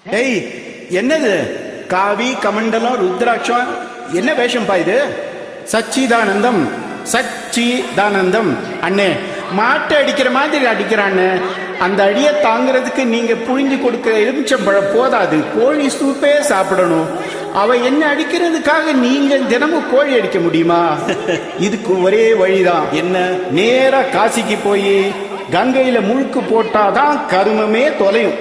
ஏய், என்னது காவி கமண்டலம் ருத்ராட்சம் என்ன வேஷம்பா இது? சச்சிதானந்தம் சச்சிதானந்தம். அண்ணே, மாட்டை அடிக்கிற மாதிரி அடிக்கிறான்னு. அந்த அடியை தாங்கிறதுக்கு நீங்க புழிஞ்சு கொடுக்கிற எலுமிச்சம்பழம் போதாது, கோழி சூப்பே சாப்பிடணும். அவ என்ன அடிக்கிறதுக்காக நீங்க தினமும் கோழி அடிக்க முடியுமா? இதுக்கு ஒரே வழிதான். என்ன? நேரா காசிக்கு போய் கங்கையில முழுக்கு போட்டாதான் கருமமே தொலையும்.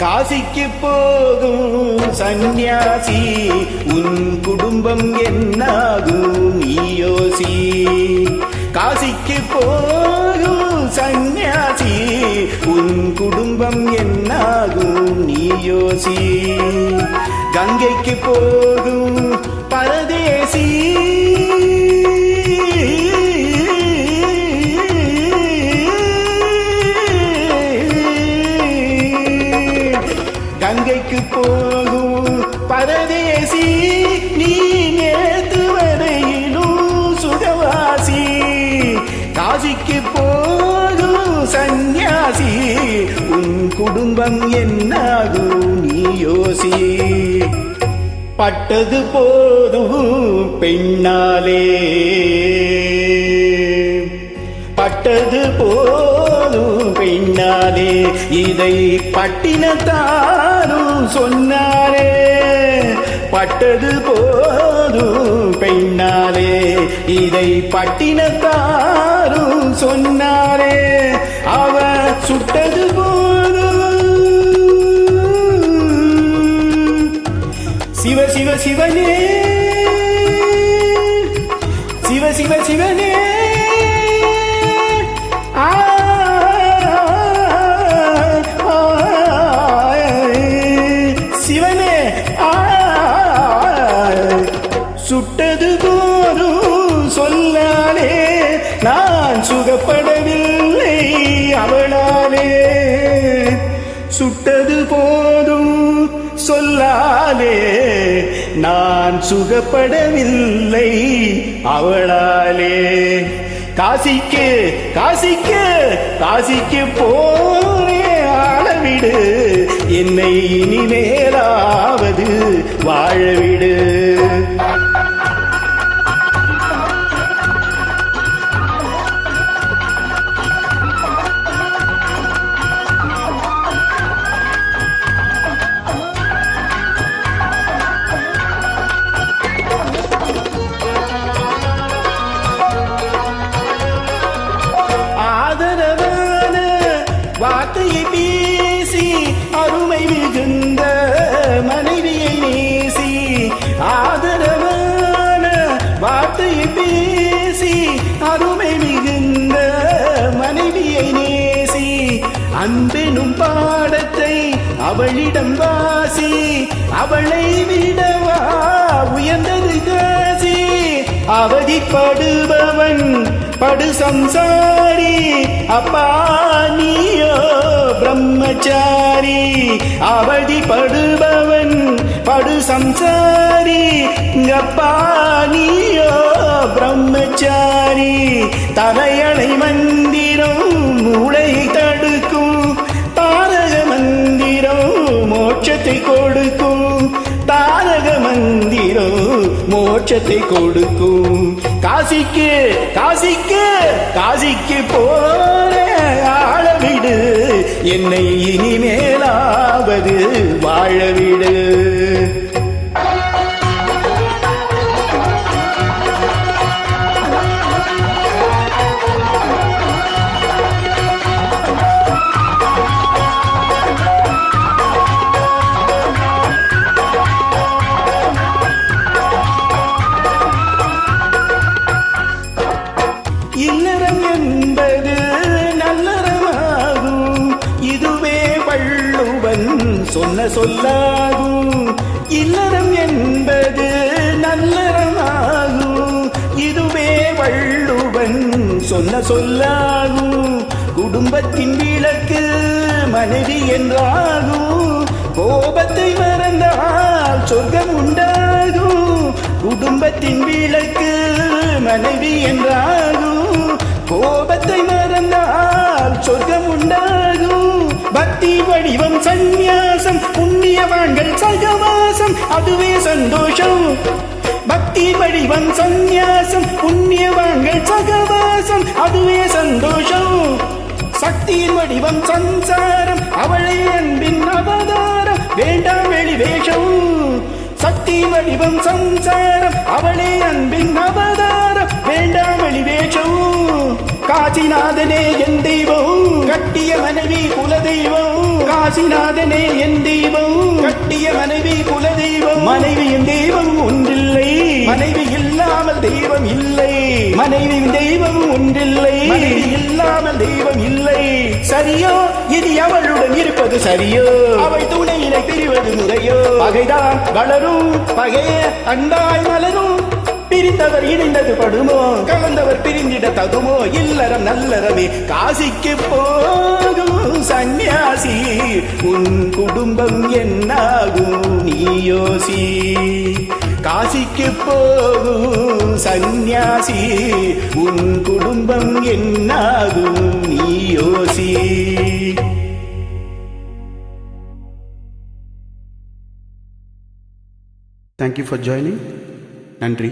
காசிக்கு போகும் சந்நியாசி, உன் குடும்பம் என்னாகும் நீயோசி. காசிக்கு போகும் சந்நியாசி, உன் குடும்பம் என்னாகும் நீயோசி. கங்கைக்கு போகும் பரதேசி, கங்கைக்கு போகும் பரதேசி, நீ நேத்து வரையிலும் சுகவாசி. காசிக்கு போகும் சந்நியாசி, உன் குடும்பம் என்னாகும் நீயோசி. பட்டது போதும் பெண்ணாலே, பட்டது போதும் பெண்ணாலே, இதை பட்டினத்தாரும் சொன்னாரே. பட்டது போதும் பெண்ணாலே, இதை பட்டினத்தாரும் சொன்னாரே. அவ சுட்டது போதும் சிவ சிவ சிவனே, சிவ சிவ சிவனே. சிவனே, சுட்டது போதும் சொல்லாலே, நான் சுகப்படவில்லை அவளாலே. சுட்டது போதும் சொல்லாலே, நான் சுகப்படவில்லை அவளாலே. காசிக்கு காசிக்கு காசிக்கு போனே ஆளவிடு, என்னை இனிமேலாவது வாழவிடு. ஆதரவான வார்த்தையை பேசி அருமை மிகுந்த மனைவியை நேசி. ஆதரவான வார்த்தையை பேசி அருமை மிகுந்த மனைவியை நேசி. அன்பெனும் பாடத்தை அவளிடம் வாசி, அவளை விடவா உயர்ந்தது காசி. அவதிப்படுபவன் படு சம்சாரி, அப்பா நீயோ பிரம்மச்சாரி. அவதிப்படுபவன் படு சம்சாரி, அப்பா நீயோ பிரம்மச்சாரி. தலையணை மந்திரம் மூளையை தடுக்கும், தாரக மந்திரம் மோட்சத்தை கொடுக்கும். தாரக மந்திரம் மோட்சத்தை கொடுக்கும். காசிக்கு காசிக்கு காசிக்கு போற ஆளவிடு, என்னை இனிமேலாவது வாழவிடு. இல்லறம் என்பது நல்லறமாகும், இதுவே வள்ளுவன் சொன்ன சொல்லாகும். இல்லறம் என்பது நல்லறமாகும், இதுவே வள்ளுவன் சொன்ன சொல்லாகும். குடும்பத்தின் விளக்கு மனைவி என்றாகும். கோபத்தை மறந்தால் சொர்க்கம் உண்டாகும். குடும்பத்தின் விளக்கு மனைவி என்றாகும். கோபத்தை மறந்தால் சொர்க்கம் உண்டாகும். பக்தி வடிவம் சந்நியாசம், புண்ணியவான்கள் சகவாசம், அதுவே சந்தோஷம். பக்தி வடிவம் சந்நியாசம், புண்ணியவான்கள் சகவாசம், அதுவே சந்தோஷம். சக்தியின் வடிவம் சம்சாரம், அவளை அன்பின் அவதாரம், வேண்டாம் வெளி வேஷம். சக்தி வடிவம் சம்சாரம், அவளே அன்பின் அவதாரம், வேண்டாம் வெளி வேஷம். காசிநாதனே என் தெய்வம், கட்டிய மனைவி குலதெய்வம். காசிநாதனே என் தெய்வம், கட்டிய மனைவி குலதெய்வம். மனைவியின் தெய்வம் ஒன்றில்லை, மனைவி இல்லாமல் தெய்வம் இல்லை. மனைவியின் தெய்வம் ஒன்றில்லை, மனைவி இல்லாமல் தெய்வம் இல்லை. சரியோ இது அவளுடன் இருப்பது சரியோ, அவள் துணையினை பிரிவது முறையோ. பகைதான் வளரும், பகைய அண்டாய் மலரும். பிரிந்தவர் இணைந்தது படுமோ, கலந்தவர் பிரிந்திட தகுமோ. இல்லறம் நல்லறமே காசிக்கு போகும் சந்நியாசி, உன் குடும்பம் என்னாகும் நீ யோசி. காசிக்கு போகும் சந்நியாசி, உன் குடும்பம் என்னாகும் நீ யோசி. Thank you for joining. நன்றி.